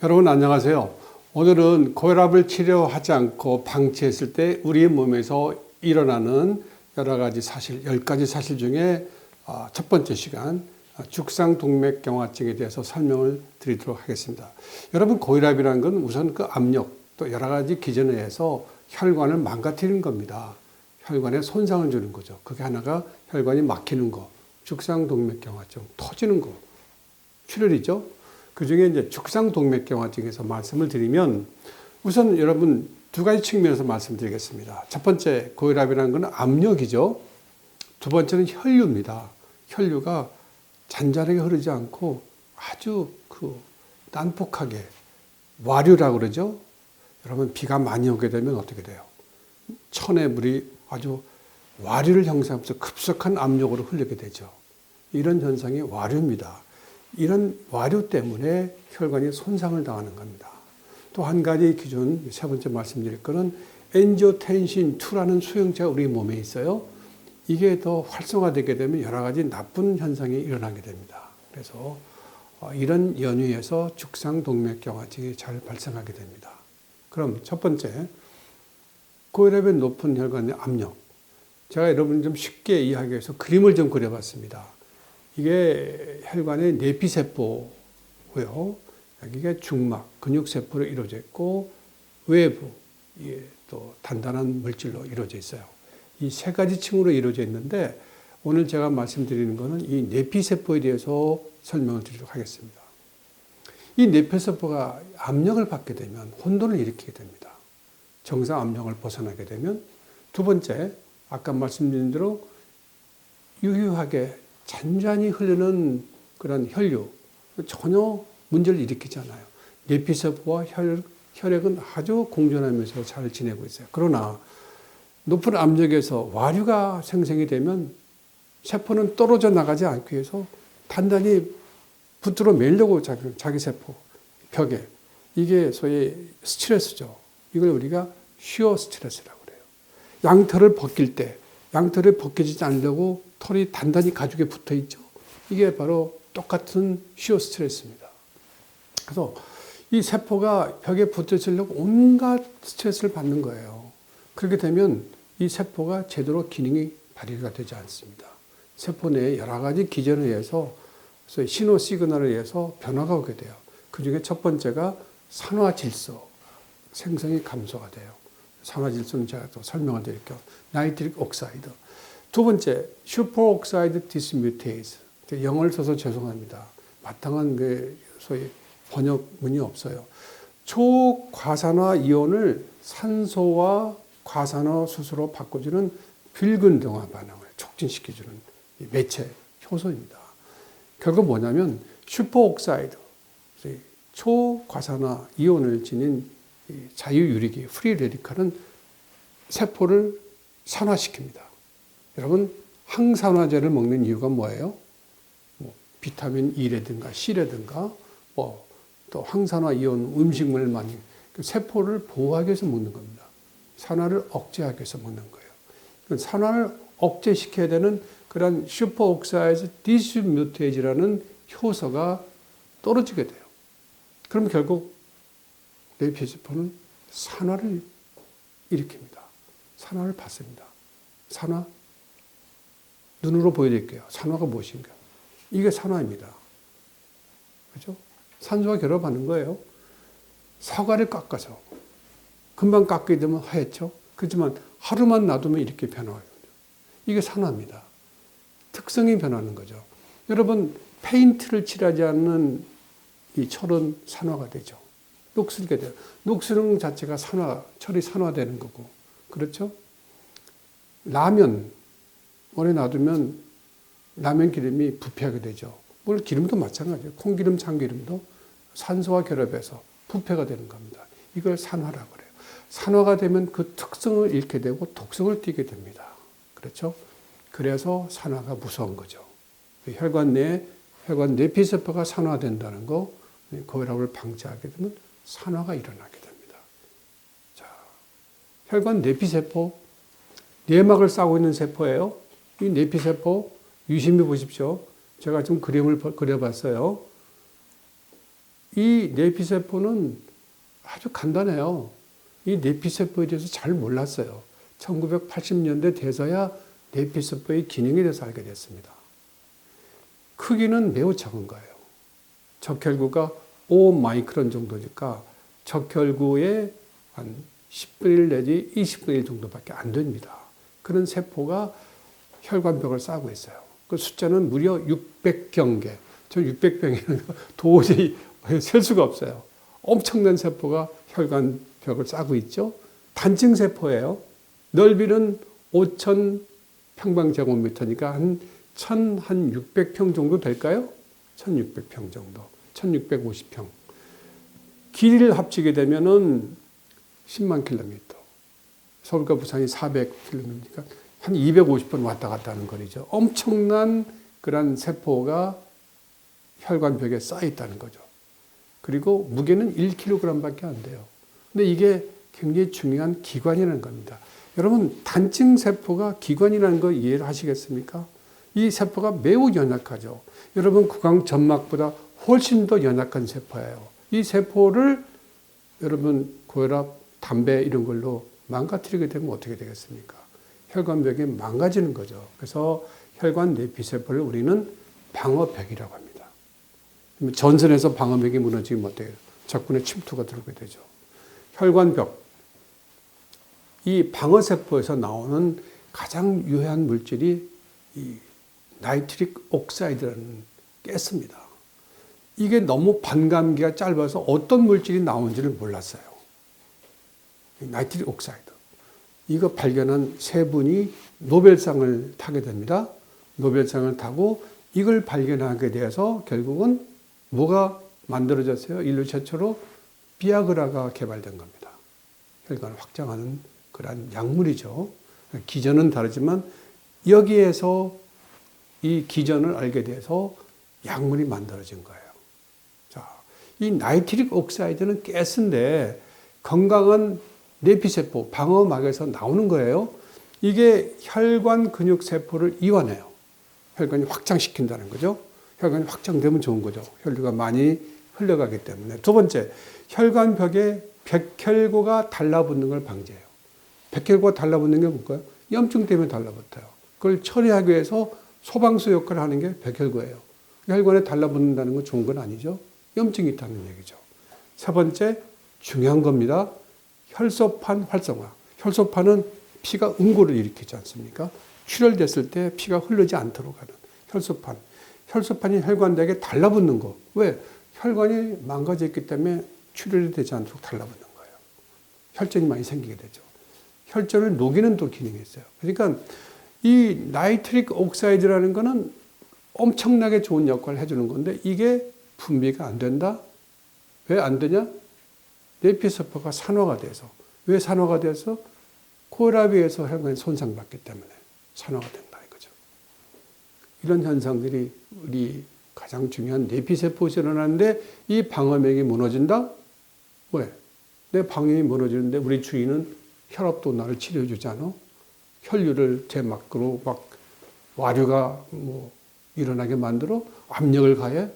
여러분 안녕하세요. 오늘은 고혈압을 치료하지 않고 방치했을 때 우리 몸에서 일어나는 여러 가지 사실, 10가지 사실 중에 첫 번째 시간 죽상동맥경화증에 대해서 설명을 드리도록 하겠습니다. 여러분, 고혈압이라는 건 우선 그 압력 또 여러 가지 기전에 의해서 혈관을 망가뜨리는 겁니다. 혈관에 손상을 주는 거죠. 그게 하나가 혈관이 막히는 거, 죽상동맥경화증, 터지는 거, 출혈이죠. 그 중에 이제 죽상동맥경화증에서 말씀을 드리면 우선 여러분 두 가지 측면에서 말씀드리겠습니다. 첫 번째, 고혈압이라는 것은 압력이죠. 두 번째는 혈류입니다. 혈류가 잔잔하게 흐르지 않고 아주 난폭하게 와류라고 그러죠. 여러분, 비가 많이 오게 되면 어떻게 돼요? 천의 물이 아주 와류를 형성하면서 급속한 압력으로 흐르게 되죠. 이런 현상이 와류입니다. 이런 와류 때문에 혈관이 손상을 당하는 겁니다. 또 한 가지 기준, 세 번째 말씀드릴 거는 엔지오텐신 2라는 수용체가 우리 몸에 있어요. 이게 더 활성화되게 되면 여러 가지 나쁜 현상이 일어나게 됩니다. 그래서 이런 연유에서 죽상동맥경화증이 잘 발생하게 됩니다. 그럼 첫 번째, 고혈압의 높은 혈관의 압력. 제가 여러분 좀 쉽게 이해하기 위해서 그림을 좀 그려봤습니다. 이게 혈관의 내피세포고요. 여기가 중막, 근육세포로 이루어져 있고 외부, 또 단단한 물질로 이루어져 있어요. 이 세 가지 층으로 이루어져 있는데 오늘 제가 말씀드리는 것은 이 내피세포에 대해서 설명을 드리도록 하겠습니다. 이 내피세포가 압력을 받게 되면 혼돈을 일으키게 됩니다. 정상 압력을 벗어나게 되면 두 번째, 아까 말씀드린 대로 유효하게 잔잔히 흐르는 그런 혈류, 전혀 문제를 일으키지 않아요. 내피세포와 혈액은 아주 공존하면서 잘 지내고 있어요. 그러나 높은 압력에서 와류가 생성이 되면 세포는 떨어져 나가지 않기 위해서 단단히 붙들어 매려고 자기 세포 벽에, 이게 소위 스트레스죠. 이걸 우리가 쉬어 스트레스라고 그래요. 양털을 벗길 때 양털이 벗겨지지 않으려고 털이 단단히 가죽에 붙어 있죠. 이게 바로 똑같은 쉬어 스트레스입니다. 그래서 이 세포가 벽에 붙어 있으려고 온갖 스트레스를 받는 거예요. 그렇게 되면 이 세포가 제대로 기능이 발휘가 되지 않습니다. 세포 내에 여러 가지 기전에 의해서 신호 시그널에 의해서 변화가 오게 돼요. 그 중에 첫 번째가 산화질소 생성이 감소가 돼요. 산화질소는 제가 또 설명을 드릴게요. 나이트릭 옥사이드. 두 번째, 슈퍼옥사이드 디스뮤테이즈. 영어를 써서 죄송합니다. 바탕은 소위 번역문이 없어요. 초과산화 이온을 산소와 과산화 수소로 바꿔주는 불균등화 반응을 촉진시켜주는 매체 효소입니다. 결국 뭐냐면 슈퍼옥사이드, 초과산화 이온을 지닌 자유유리기, 프리 레디칼은 세포를 산화시킵니다. 여러분, 항산화제를 먹는 이유가 뭐예요? 비타민 E라든가 C라든가 또 항산화 이온 음식물을 많이, 세포를 보호하기 위해서 먹는 겁니다. 산화를 억제하기 위해서 먹는 거예요. 산화를 억제시켜야 되는 그런 슈퍼옥사이드 디스뮤테이즈라는 효소가 떨어지게 돼요. 그럼 결국 내피세포는 산화를 일으킵니다. 산화를 받습니다. 산화, 눈으로 보여드릴게요. 산화가 무엇인가? 이게 산화입니다. 그렇죠? 산소와 결합하는 거예요. 사과를 깎아서 금방 깎게 되면 하얗죠? 그렇지만 하루만 놔두면 이렇게 변화해요. 이게 산화입니다. 특성이 변하는 거죠. 여러분, 페인트를 칠하지 않는 이 철은 산화가 되죠. 녹슬게 돼요. 녹슬는 자체가 철이 산화되는 거고. 그렇죠? 라면, 오래 놔두면 라면 기름이 부패하게 되죠. 물론 기름도 마찬가지예요. 콩기름, 참기름도 산소와 결합해서 부패가 되는 겁니다. 이걸 산화라고 그래요. 산화가 되면 그 특성을 잃게 되고 독성을 띠게 됩니다. 그렇죠? 그래서 산화가 무서운 거죠. 혈관 내피세포가 산화된다는 거, 고혈압을 방치하게 되면 산화가 일어나게 됩니다. 자, 혈관 내피세포, 내막을 싸고 있는 세포예요. 이 내피세포 유심히 보십시오. 제가 좀 그림을 그려봤어요. 이 내피세포는 아주 간단해요. 이 내피세포에 대해서 잘 몰랐어요. 1980년대 돼서야 내피세포의 기능에 대해서 알게 됐습니다. 크기는 매우 작은 거예요. 적혈구가 5마이크론 정도니까 적혈구의 한 10분의 1 내지 20분의 1 정도밖에 안 됩니다. 그런 세포가 혈관벽을 싸고 있어요. 그 숫자는 무려 600경개. 저 600병이면 도저히 셀 수가 없어요. 엄청난 세포가 혈관벽을 싸고 있죠. 단층 세포예요. 넓이는 5,000 평방제곱미터니까 한 1,600평 정도 될까요? 1,600평 정도. 1,650평. 길이를 합치게 되면은 10만 킬로미터. 서울과 부산이 400km니까 한 250번 왔다 갔다 하는 거리죠. 엄청난 그런 세포가 혈관벽에 쌓여 있다는 거죠. 그리고 무게는 1kg밖에 안 돼요. 근데 이게 굉장히 중요한 기관이라는 겁니다. 여러분, 단층 세포가 기관이라는 거 이해를 하시겠습니까? 이 세포가 매우 연약하죠. 여러분, 구강 점막보다 훨씬 더 연약한 세포예요. 이 세포를 여러분 고혈압, 담배 이런 걸로 망가뜨리게 되면 어떻게 되겠습니까? 혈관벽이 망가지는 거죠. 그래서 혈관 내피세포를 우리는 방어벽이라고 합니다. 전선에서 방어벽이 무너지면 어때요? 적군의 침투가 들어오게 되죠. 혈관벽, 이 방어세포에서 나오는 가장 유해한 물질이 이 나이트릭 옥사이드라는 가스입니다. 이게 너무 반감기가 짧아서 어떤 물질이 나오는지를 몰랐어요. 나이트릭 옥사이드. 이거 발견한 세 분이 노벨상을 타게 됩니다. 노벨상을 타고 이걸 발견하게 돼서 결국은 뭐가 만들어졌어요? 인류 최초로 비아그라가 개발된 겁니다. 혈관을 확장하는 그런 약물이죠. 기전은 다르지만 여기에서 이 기전을 알게 돼서 약물이 만들어진 거예요. 자, 이 나이트릭 옥사이드는 가스인데 건강한 내피세포, 방어막에서 나오는 거예요. 이게 혈관 근육 세포를 이완해요. 혈관이 확장시킨다는 거죠. 혈관이 확장되면 좋은 거죠. 혈류가 많이 흘러가기 때문에. 두 번째, 혈관벽에 백혈구가 달라붙는 걸 방지해요. 백혈구가 달라붙는 게 뭘까요? 염증 때문에 달라붙어요. 그걸 처리하기 위해서 소방수 역할을 하는 게 백혈구예요. 혈관에 달라붙는다는 건 좋은 건 아니죠. 염증이 있다는 얘기죠. 세 번째, 중요한 겁니다. 혈소판 활성화. 혈소판은 피가 응고를 일으키지 않습니까? 출혈됐을 때 피가 흐르지 않도록 하는 혈소판. 혈소판이 혈관벽에 달라붙는 거. 왜? 혈관이 망가져 있기 때문에 출혈이 되지 않도록 달라붙는 거예요. 혈전이 많이 생기게 되죠. 혈전을 녹이는 또 기능이 있어요. 그러니까 이 나이트릭 옥사이드라는 거는 엄청나게 좋은 역할을 해주는 건데 이게 분비가 안 된다? 왜 안 되냐? 내피세포가 산화가 돼서. 왜 산화가 돼서? 고혈압에 의해서 혈관이 손상받기 때문에 산화가 된다 이거죠. 이런 현상들이 우리 가장 중요한 내피세포에서 일어나는데 이 방어맥이 무너진다? 왜? 내 방염이 무너지는데 우리 주위는 혈압도 나를 치료해 주지 않아? 혈류를 제 밖으로 막 와류가 뭐 일어나게 만들어 압력을 가해?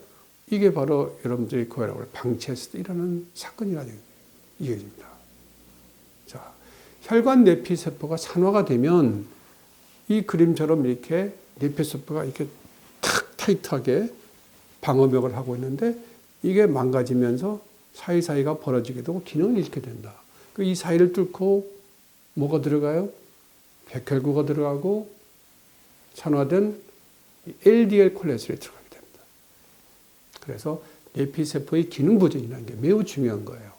이게 바로 여러분들이 고혈압을 방치했을 때 일어나는 사건이라는 얘기입니다. 자, 혈관 내피세포가 산화가 되면 이 그림처럼 이렇게 내피세포가 이렇게 탁 타이트하게 방어벽을 하고 있는데 이게 망가지면서 사이사이가 벌어지게 되고 기능을 잃게 된다. 이 사이를 뚫고 뭐가 들어가요? 백혈구가 들어가고 산화된 LDL 콜레스테롤이 들어가게 됩니다. 그래서 내피세포의 기능 부진이라는 게 매우 중요한 거예요.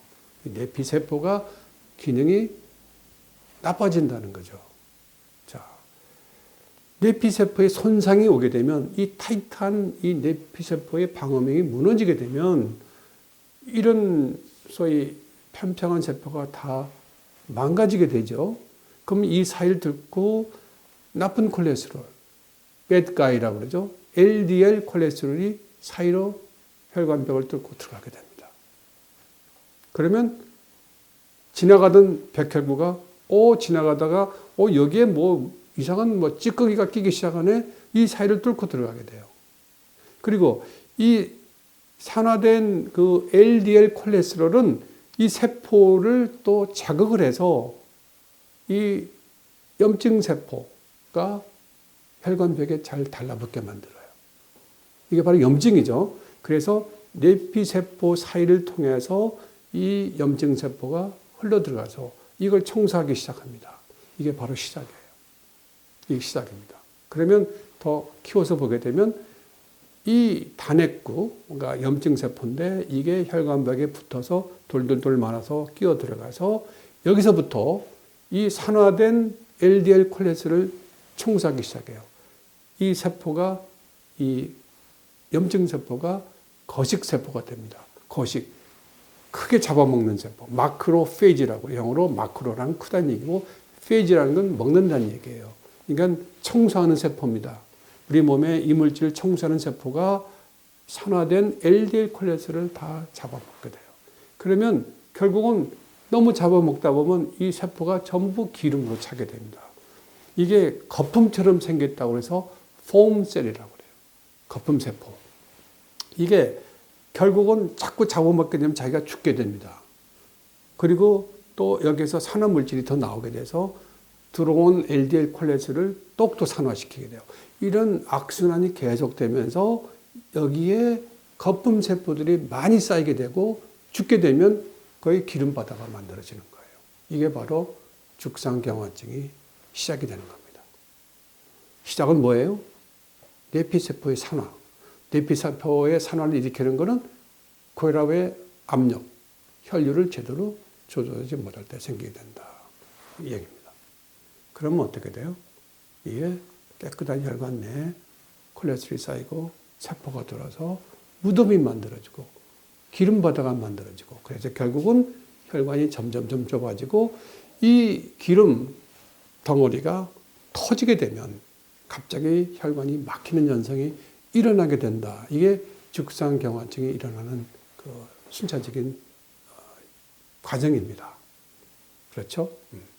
내피세포가 기능이 나빠진다는 거죠. 자, 내피세포의 손상이 오게 되면 이 타이트한 이 내피세포의 방어막이 무너지게 되면 이런 소위 평평한 세포가 다 망가지게 되죠. 그럼 이 사이를 뚫고 나쁜 콜레스테롤, bad guy라고 그러죠. LDL 콜레스테롤이 사이로 혈관벽을 뚫고 들어가게 됩니다. 그러면 지나가던 백혈구가 지나가다가 여기에 뭐 이상한 뭐 찌꺼기가 끼기 시작하네. 이 사이를 뚫고 들어가게 돼요. 그리고 이 산화된 그 LDL 콜레스테롤은 이 세포를 또 자극을 해서 이 염증 세포가 혈관벽에 잘 달라붙게 만들어요. 이게 바로 염증이죠. 그래서 내피세포 사이를 통해서 이 염증 세포가 흘러 들어가서 이걸 청소하기 시작합니다. 이게 바로 시작이에요. 이게 시작입니다. 그러면 더 키워서 보게 되면 이 단핵구, 뭔가 염증 세포인데 이게 혈관벽에 붙어서 돌돌돌 말아서 끼어 들어가서 여기서부터 이 산화된 LDL 콜레스테롤을 청소하기 시작해요. 이 세포가 이 염증 세포가 거식 세포가 됩니다. 거식. 크게 잡아먹는 세포. 마크로페이지라고 영어로 마크로란 크다는 얘기고 페이지라는 건 먹는다는 얘기예요. 그러니까 청소하는 세포입니다. 우리 몸에 이물질을 청소하는 세포가 산화된 LDL 콜레스테롤을 다 잡아먹게 돼요. 그러면 결국은 너무 잡아먹다 보면 이 세포가 전부 기름으로 차게 됩니다. 이게 거품처럼 생겼다고 해서 폼셀이라고 그래요. 거품세포. 이게 결국은 자꾸 잡아먹게 되면 자기가 죽게 됩니다. 그리고 또 여기서 산화물질이 더 나오게 돼서 들어온 LDL 콜레스테롤을 또 산화시키게 돼요. 이런 악순환이 계속되면서 여기에 거품세포들이 많이 쌓이게 되고 죽게 되면 거의 기름바다가 만들어지는 거예요. 이게 바로 죽상경화증이 시작이 되는 겁니다. 시작은 뭐예요? 내피세포의 산화. 내피세포의 산화를 일으키는 것은 고혈압의 압력, 혈류를 제대로 조절하지 못할 때 생기게 된다. 이 얘기입니다. 그러면 어떻게 돼요? 이게 깨끗한 혈관 내에 콜레스테롤이 쌓이고 세포가 들어서 무덤이 만들어지고 기름바다가 만들어지고 그래서 결국은 혈관이 점점 좁아지고 이 기름 덩어리가 터지게 되면 갑자기 혈관이 막히는 현상이 일어나게 된다. 이게 죽상경화증이 일어나는 그 순차적인 과정입니다. 그렇죠?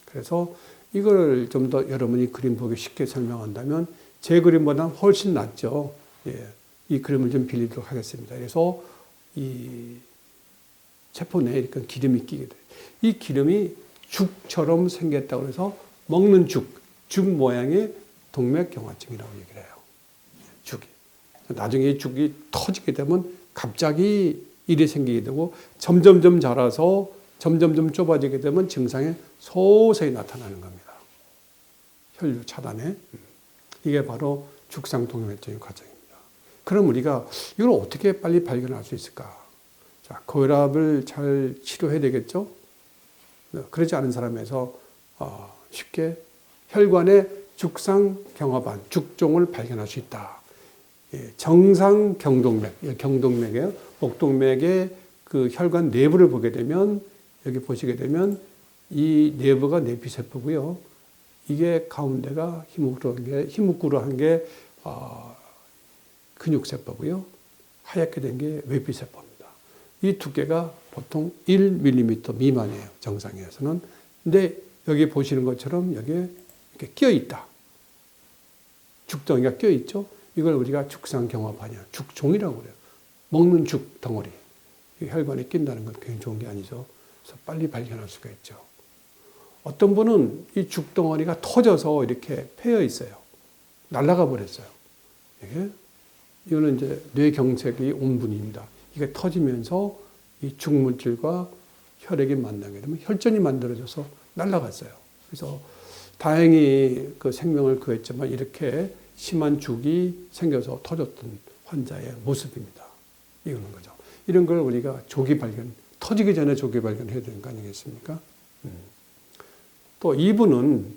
그래서 이걸 좀 더 여러분이 그림 보기 쉽게 설명한다면 제 그림보다는 훨씬 낫죠. 예, 이 그림을 좀 빌리도록 하겠습니다. 그래서 이 세포 내에 이렇게 기름이 끼게 돼요. 이 기름이 죽처럼 생겼다고 해서 먹는 죽 모양의 동맥경화증이라고 얘기를 해요. 죽이. 나중에 이 죽이 터지게 되면 갑자기 일이 생기게 되고 점점점 자라서 점점점 좁아지게 되면 증상이 서서히 나타나는 겁니다. 혈류 차단에. 이게 바로 죽상동맥적인 과정입니다. 그럼 우리가 이걸 어떻게 빨리 발견할 수 있을까? 자, 고혈압을 잘 치료해야 되겠죠? 그러지 않은 사람에서 쉽게 혈관의 죽상경화반, 죽종을 발견할 수 있다. 예, 정상 경동맥, 경동맥이에요. 목동맥의 그 혈관 내부를 보게 되면 여기 보시게 되면 이 내부가 내피세포고요. 이게 가운데가 희묵구루한 게 근육세포고요. 하얗게 된 게 외피세포입니다. 이 두께가 보통 1mm 미만이에요. 정상에서는. 근데 여기 보시는 것처럼 여기에 이렇게 끼어 있다. 죽덩이가 끼어 있죠. 이걸 우리가 죽상경화반이야. 죽종이라고 그래요. 먹는 죽 덩어리. 혈관에 낀다는 건 굉장히 좋은 게 아니죠. 그래서 빨리 발견할 수가 있죠. 어떤 분은 이 죽덩어리가 터져서 이렇게 패여 있어요. 날아가 버렸어요. 이거는 이제 뇌경색이 온 분입니다. 이게 터지면서 이 죽물질과 혈액이 만나게 되면 혈전이 만들어져서 날아갔어요. 그래서 다행히 그 생명을 구했지만 이렇게 심한 죽이 생겨서 터졌던 환자의 모습입니다. 이거는 거죠. 이런 걸 우리가 조기 발견, 터지기 전에 조기 발견해야 되는 거 아니겠습니까? 또 이분은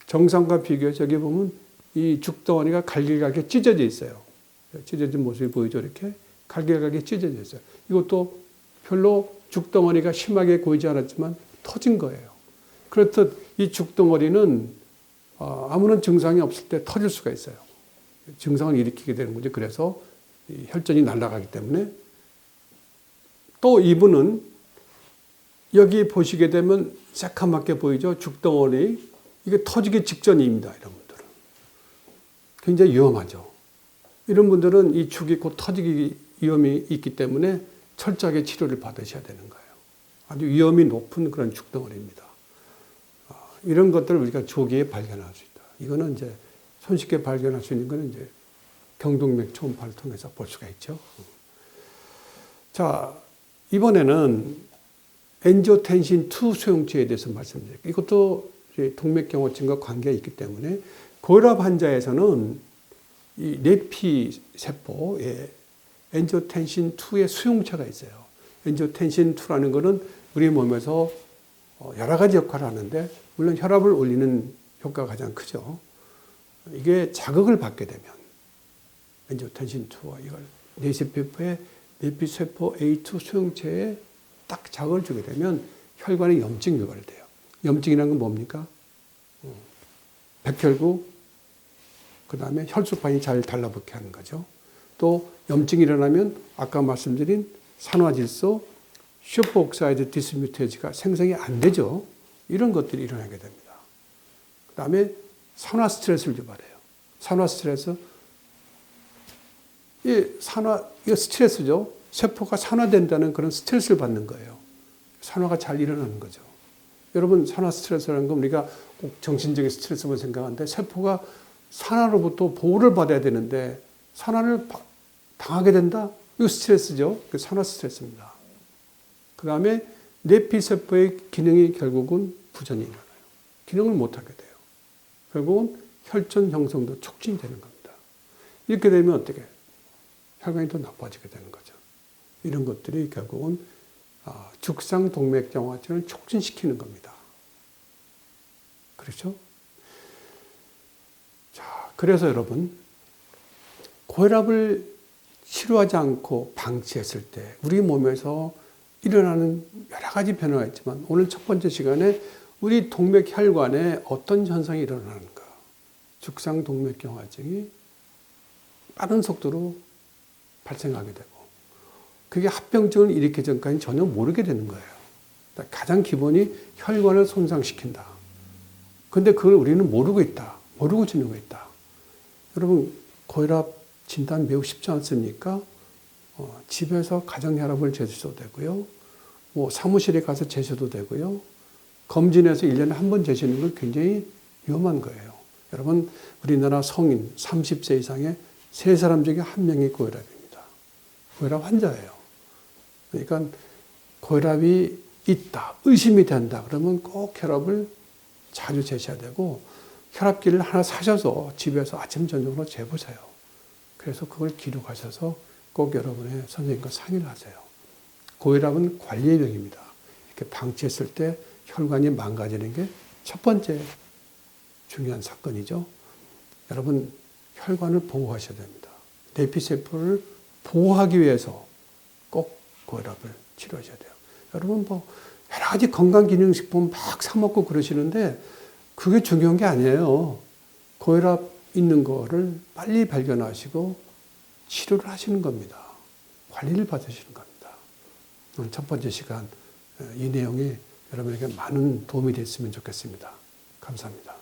정상과 비교해서 여기 보면 이 죽덩어리가 갈길갈길 찢어져 있어요. 찢어진 모습이 보이죠? 이렇게 갈길갈길 찢어져 있어요. 이것도 별로 죽덩어리가 심하게 보이지 않았지만 터진 거예요. 그렇듯 이 죽덩어리는 아무런 증상이 없을 때 터질 수가 있어요. 증상을 일으키게 되는 거죠. 그래서 혈전이 날아가기 때문에 또 이분은 여기 보시게 되면 새카맣게 보이죠? 죽덩어리. 이게 터지기 직전입니다. 이런 분들은. 굉장히 위험하죠. 이런 분들은 이 죽이 곧 터지기 위험이 있기 때문에 철저하게 치료를 받으셔야 되는 거예요. 아주 위험이 높은 그런 축덩어리입니다. 이런 것들을 우리가 조기에 발견할 수 있다. 이거는 이제 손쉽게 발견할 수 있는 거는 이제 경동맥 초음파를 통해서 볼 수가 있죠. 자, 이번에는 엔지오텐신 2 수용체에 대해서 말씀드릴게요. 이것도 동맥경화증과 관계가 있기 때문에 고혈압 환자에서는 이 내피 세포에 엔지오텐신 2의 수용체가 있어요. 엔지오텐신 2라는 것은 우리 몸에서 여러 가지 역할을 하는데 물론 혈압을 올리는 효과가 가장 크죠. 이게 자극을 받게 되면 엔지오텐신 2와 이걸 뇌세포의 내피세포 A2 수용체에 딱 자극을 주게 되면 혈관에 염증이 유발돼요. 염증이라는 건 뭡니까? 백혈구, 그 다음에 혈소판이 잘 달라붙게 하는 거죠. 또 염증이 일어나면 아까 말씀드린 산화질소, 슈퍼옥사이드 디스뮤테이즈가 생성이 안 되죠. 이런 것들이 일어나게 됩니다. 그 다음에 산화 스트레스를 유발해요. 산화 스트레스, 이거 스트레스죠. 세포가 산화된다는 그런 스트레스를 받는 거예요. 산화가 잘 일어나는 거죠. 여러분, 산화 스트레스라는 건 우리가 꼭 정신적인 스트레스만 생각하는데 세포가 산화로부터 보호를 받아야 되는데 산화를 당하게 된다? 이거 스트레스죠. 그 산화 스트레스입니다. 그 다음에 내피세포의 기능이 결국은 부전이 일어나요. 기능을 못하게 돼요. 결국은 혈전 형성도 촉진되는 겁니다. 이렇게 되면 어떻게? 혈관이 더 나빠지게 되는 거죠. 이런 것들이 결국은 죽상동맥경화증을 촉진시키는 겁니다. 그렇죠? 자, 그래서 여러분, 고혈압을 치료하지 않고 방치했을 때 우리 몸에서 일어나는 여러 가지 변화가 있지만 오늘 첫 번째 시간에 우리 동맥혈관에 어떤 현상이 일어나는가? 죽상동맥경화증이 빠른 속도로 발생하게 되고 그게 합병증을 일으키기 전까지 전혀 모르게 되는 거예요. 가장 기본이 혈관을 손상시킨다. 근데 그걸 우리는 모르고 있다. 모르고 지내고 있다. 여러분, 고혈압 진단 매우 쉽지 않습니까? 집에서 가정혈압을 재셔도 되고요. 뭐 사무실에 가서 재셔도 되고요. 검진해서 1년에 한 번 재시는 건 굉장히 위험한 거예요. 여러분, 우리나라 성인 30세 이상의 3사람 중에 1명이 고혈압입니다. 고혈압 환자예요. 그러니까 고혈압이 있다, 의심이 된다 그러면 꼭 혈압을 자주 재셔야 되고 혈압기를 하나 사셔서 집에서 아침 저녁으로 재보세요. 그래서 그걸 기록하셔서 꼭 여러분의 선생님과 상의를 하세요. 고혈압은 관리의 병입니다. 이렇게 방치했을 때 혈관이 망가지는 게 첫 번째 중요한 사건이죠. 여러분, 혈관을 보호하셔야 됩니다. 내피세포를 보호하기 위해서 꼭 고혈압을 치료하셔야 돼요. 여러분, 뭐 여러 가지 건강기능식품 막 사먹고 그러시는데 그게 중요한 게 아니에요. 고혈압 있는 거를 빨리 발견하시고 치료를 하시는 겁니다. 관리를 받으시는 겁니다. 오늘 첫 번째 시간 이 내용이 여러분에게 많은 도움이 됐으면 좋겠습니다. 감사합니다.